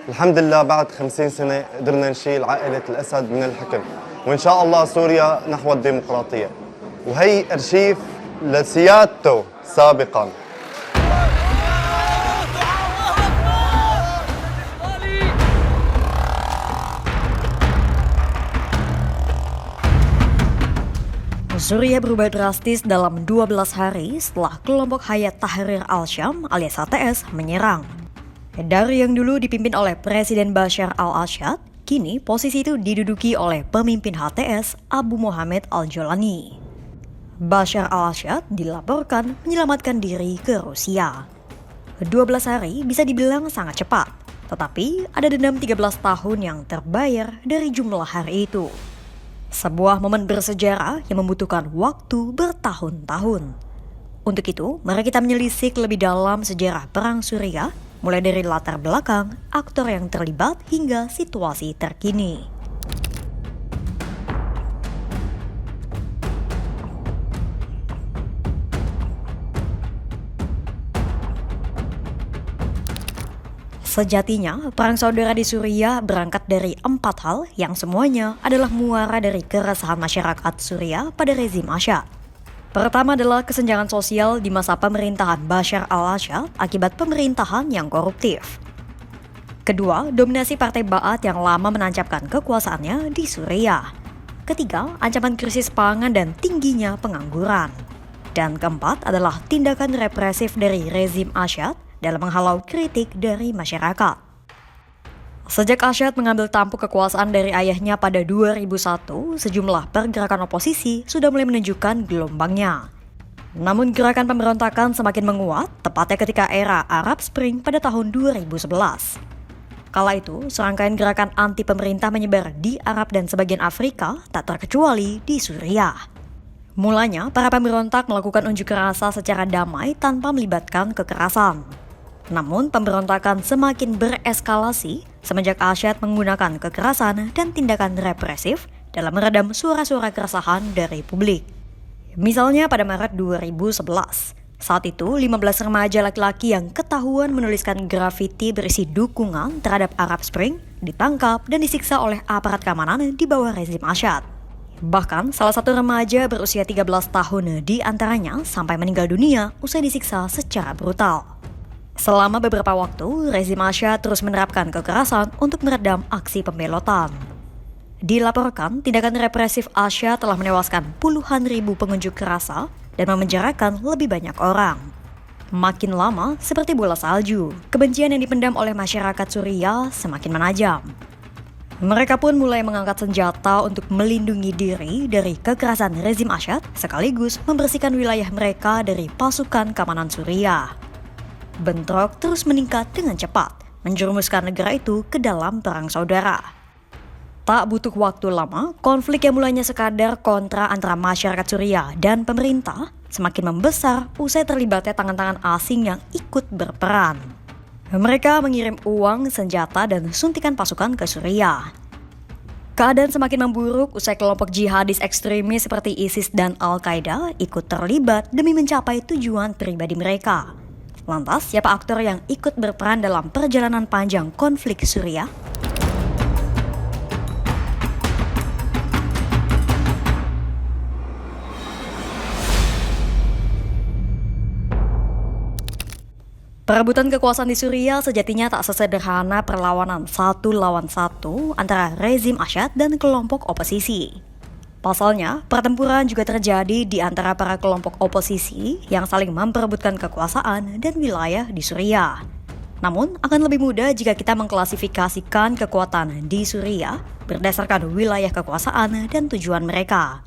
الحمد لله بعد 50 سنة قدرنا نشيل عائلة الأسد من الحكم، وإن شاء الله سوريا نحو الديمقراطية، وهي أرشيف لسيادته سابقاً. Suriah berubah drastis dalam 12 hari setelah kelompok Hayat Tahrir al-Syam alias HTS menyerang. Dari yang dulu dipimpin oleh Presiden Bashar al-Assad, kini posisi itu diduduki oleh pemimpin HTS Abu Muhammad al-Jolani. Bashar al-Assad dilaporkan menyelamatkan diri ke Rusia. 12 hari bisa dibilang sangat cepat, tetapi ada dendam 13 tahun yang terbayar dari jumlah hari itu. Sebuah momen bersejarah yang membutuhkan waktu bertahun-tahun. Untuk itu, mari kita menelisik lebih dalam sejarah Perang Suriah, mulai dari latar belakang, aktor yang terlibat, hingga situasi terkini. Sejatinya, perang saudara di Suriah berangkat dari 4 hal yang semuanya adalah muara dari keresahan masyarakat Suriah pada rezim Assad. Pertama adalah kesenjangan sosial di masa pemerintahan Bashar al-Assad akibat pemerintahan yang koruptif. Kedua, dominasi Partai Ba'ath yang lama menancapkan kekuasaannya di Suriah. Ketiga, ancaman krisis pangan dan tingginya pengangguran. Dan keempat adalah tindakan represif dari rezim Assad dalam menghalau kritik dari masyarakat. Sejak Assad mengambil tampuk kekuasaan dari ayahnya pada 2001, sejumlah pergerakan oposisi sudah mulai menunjukkan gelombangnya. Namun gerakan pemberontakan semakin menguat, tepatnya ketika era Arab Spring pada tahun 2011. Kala itu, serangkaian gerakan anti pemerintah menyebar di Arab dan sebagian Afrika, tak terkecuali di Suriah. Mulanya, para pemberontak melakukan unjuk rasa secara damai tanpa melibatkan kekerasan. Namun, pemberontakan semakin bereskalasi semenjak Assad menggunakan kekerasan dan tindakan represif dalam meredam suara-suara keresahan dari publik. Misalnya pada Maret 2011, saat itu 15 remaja laki-laki yang ketahuan menuliskan grafiti berisi dukungan terhadap Arab Spring ditangkap dan disiksa oleh aparat keamanan di bawah rezim Assad. Bahkan, salah satu remaja berusia 13 tahun di antaranya sampai meninggal dunia usai disiksa secara brutal. Selama beberapa waktu, rezim Assad terus menerapkan kekerasan untuk meredam aksi pembelotan. Dilaporkan, tindakan represif Assad telah menewaskan puluhan ribu pengunjuk rasa dan memenjarakan lebih banyak orang. Makin lama, seperti bola salju, kebencian yang dipendam oleh masyarakat Suriah semakin menajam. Mereka pun mulai mengangkat senjata untuk melindungi diri dari kekerasan rezim Assad sekaligus membersihkan wilayah mereka dari pasukan keamanan Suriah. Bentrok terus meningkat dengan cepat, menjerumuskan negara itu ke dalam perang saudara. Tak butuh waktu lama, konflik yang mulanya sekadar kontra antara masyarakat Suriah dan pemerintah semakin membesar usai terlibatnya tangan-tangan asing yang ikut berperan. Mereka mengirim uang, senjata, dan suntikan pasukan ke Suriah. Keadaan semakin memburuk usai kelompok jihadis ekstremis seperti ISIS dan Al-Qaeda ikut terlibat demi mencapai tujuan pribadi mereka. Lantas, siapa aktor yang ikut berperan dalam perjalanan panjang konflik Suriah? Perebutan kekuasaan di Suriah sejatinya tak sesederhana perlawanan 1 lawan 1 antara rezim Assad dan kelompok oposisi. Pasalnya, pertempuran juga terjadi di antara para kelompok oposisi yang saling memperebutkan kekuasaan dan wilayah di Suriah. Namun, akan lebih mudah jika kita mengklasifikasikan kekuatan di Suriah berdasarkan wilayah kekuasaan dan tujuan mereka.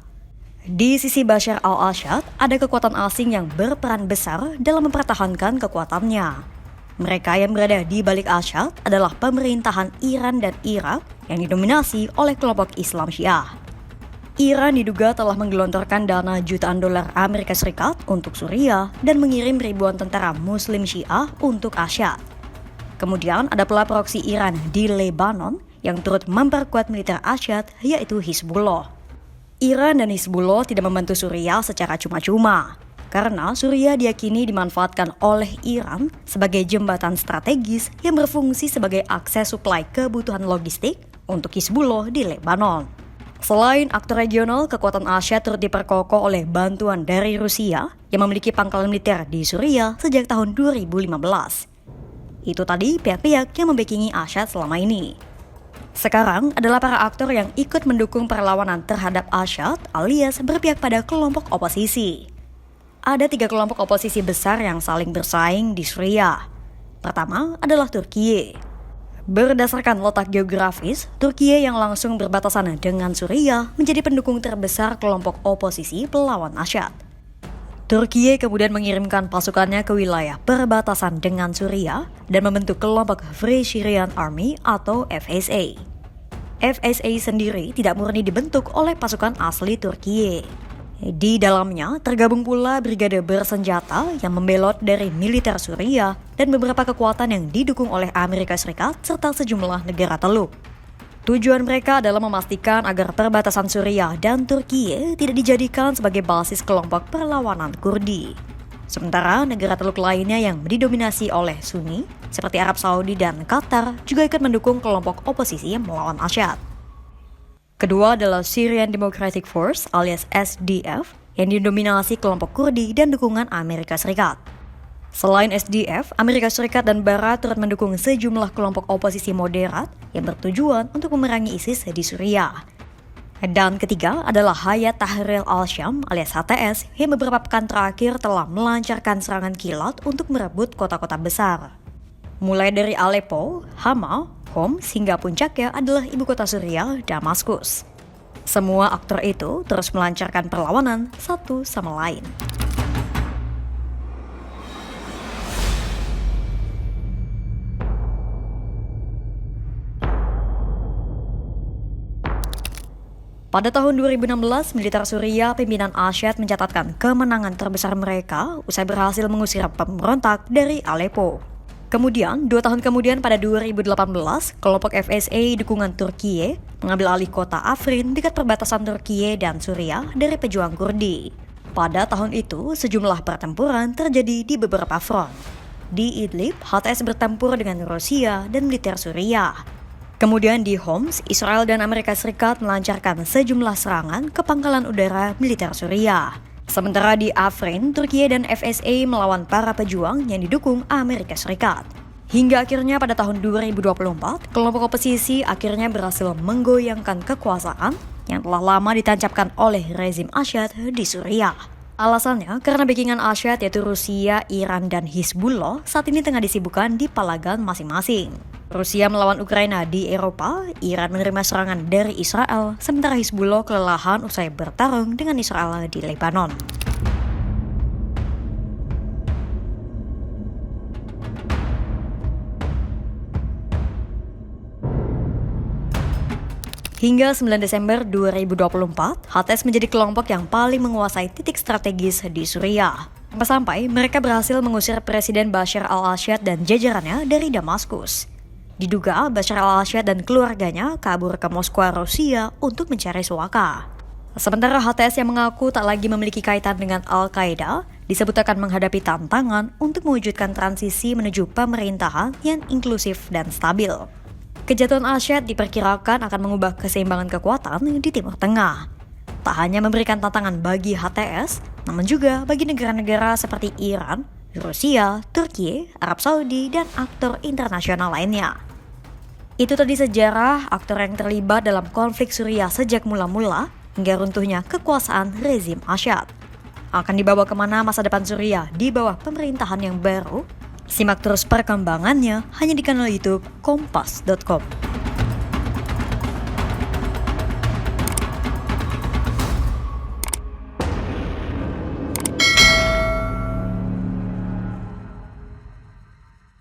Di sisi Bashar al-Assad, ada kekuatan asing yang berperan besar dalam mempertahankan kekuatannya. Mereka yang berada di balik Assad adalah pemerintahan Iran dan Irak yang didominasi oleh kelompok Islam Syiah. Iran diduga telah menggelontorkan dana jutaan dolar Amerika Serikat untuk Suriah dan mengirim ribuan tentara Muslim Syiah untuk Assad. Kemudian ada pula proksi Iran di Lebanon yang turut memperkuat militer Assad, yaitu Hizbullah. Iran dan Hizbullah tidak membantu Suriah secara cuma-cuma. karena Suriah diyakini dimanfaatkan oleh Iran sebagai jembatan strategis yang berfungsi sebagai akses suplai kebutuhan logistik untuk Hizbullah di Lebanon. Selain aktor regional, kekuatan Asyad turut diperkokoh oleh bantuan dari Rusia yang memiliki pangkalan militer di Suriah sejak tahun 2015. Itu tadi pihak-pihak yang membackingi Asyad selama ini. Sekarang adalah para aktor yang ikut mendukung perlawanan terhadap Asyad alias berpihak pada kelompok oposisi. Ada 3 kelompok oposisi besar yang saling bersaing di Suriah. Pertama adalah Turkiye. Berdasarkan letak geografis, Turkiye yang langsung berbatasan dengan Suriah menjadi pendukung terbesar kelompok oposisi pelawan Asyad. Turkiye kemudian mengirimkan pasukannya ke wilayah perbatasan dengan Suriah dan membentuk kelompok Free Syrian Army atau FSA. FSA sendiri tidak murni dibentuk oleh pasukan asli Turkiye. Di dalamnya tergabung pula brigade bersenjata yang membelot dari militer Suriah dan beberapa kekuatan yang didukung oleh Amerika Serikat serta sejumlah negara Teluk. Tujuan mereka adalah memastikan agar perbatasan Suriah dan Turkiye tidak dijadikan sebagai basis kelompok perlawanan Kurdi. Sementara negara Teluk lainnya yang didominasi oleh Sunni, seperti Arab Saudi dan Qatar, juga ikut mendukung kelompok oposisi melawan Asyad. Kedua adalah Syrian Democratic Force alias SDF yang didominasi kelompok Kurdi dan dukungan Amerika Serikat. Selain SDF, Amerika Serikat dan Barat turut mendukung sejumlah kelompok oposisi moderat yang bertujuan untuk memerangi ISIS di Suriah. Dan ketiga adalah Hayat Tahrir al-Syam alias HTS yang beberapa pekan terakhir telah melancarkan serangan kilat untuk merebut kota-kota besar. Mulai dari Aleppo, Hama, Homs hingga puncaknya adalah ibu kota Suriah, Damaskus. Semua aktor itu terus melancarkan perlawanan satu sama lain. Pada tahun 2016, militer Suriah pimpinan Asyad mencatatkan kemenangan terbesar mereka usai berhasil mengusir pemberontak dari Aleppo. Kemudian, 2 tahun kemudian pada 2018, kelompok FSA dukungan Turkiye mengambil alih kota Afrin dekat perbatasan Turkiye dan Suriah dari pejuang Kurdi. Pada tahun itu, sejumlah pertempuran terjadi di beberapa front. Di Idlib, HTS bertempur dengan Rusia dan militer Suriah. Kemudian di Homs, Israel dan Amerika Serikat melancarkan sejumlah serangan ke pangkalan udara militer Suriah. Sementara di Afrin, Turkiye dan FSA melawan para pejuang yang didukung Amerika Serikat. Hingga akhirnya pada tahun 2024, kelompok oposisi akhirnya berhasil menggoyangkan kekuasaan yang telah lama ditancapkan oleh rezim Asyad di Suriah. Alasannya karena backingan Asyad yaitu Rusia, Iran, dan Hizbullah saat ini tengah disibukkan di palagan masing-masing. Rusia melawan Ukraina di Eropa, Iran menerima serangan dari Israel, sementara Hizbullah kelelahan usai bertarung dengan Israel di Lebanon. Hingga 9 Desember 2024, HTS menjadi kelompok yang paling menguasai titik strategis di Suriah. Sampai mereka berhasil mengusir Presiden Bashar al-Assad dan jajarannya dari Damaskus. Diduga Bashar al-Assad dan keluarganya kabur ke Moskwa, Rusia untuk mencari suaka. Sementara HTS yang mengaku tak lagi memiliki kaitan dengan Al-Qaeda disebut akan menghadapi tantangan untuk mewujudkan transisi menuju pemerintahan yang inklusif dan stabil. Kejatuhan Asyad diperkirakan akan mengubah keseimbangan kekuatan di Timur Tengah. Tak hanya memberikan tantangan bagi HTS, namun juga bagi negara-negara seperti Iran, Rusia, Turki, Arab Saudi, dan aktor internasional lainnya. Itu tadi sejarah aktor yang terlibat dalam konflik Suriah sejak mula-mula hingga runtuhnya kekuasaan rezim Asyad. Akan dibawa kemana masa depan Suriah di bawah pemerintahan yang baru? Simak terus perkembangannya hanya di kanal YouTube Kompas.com.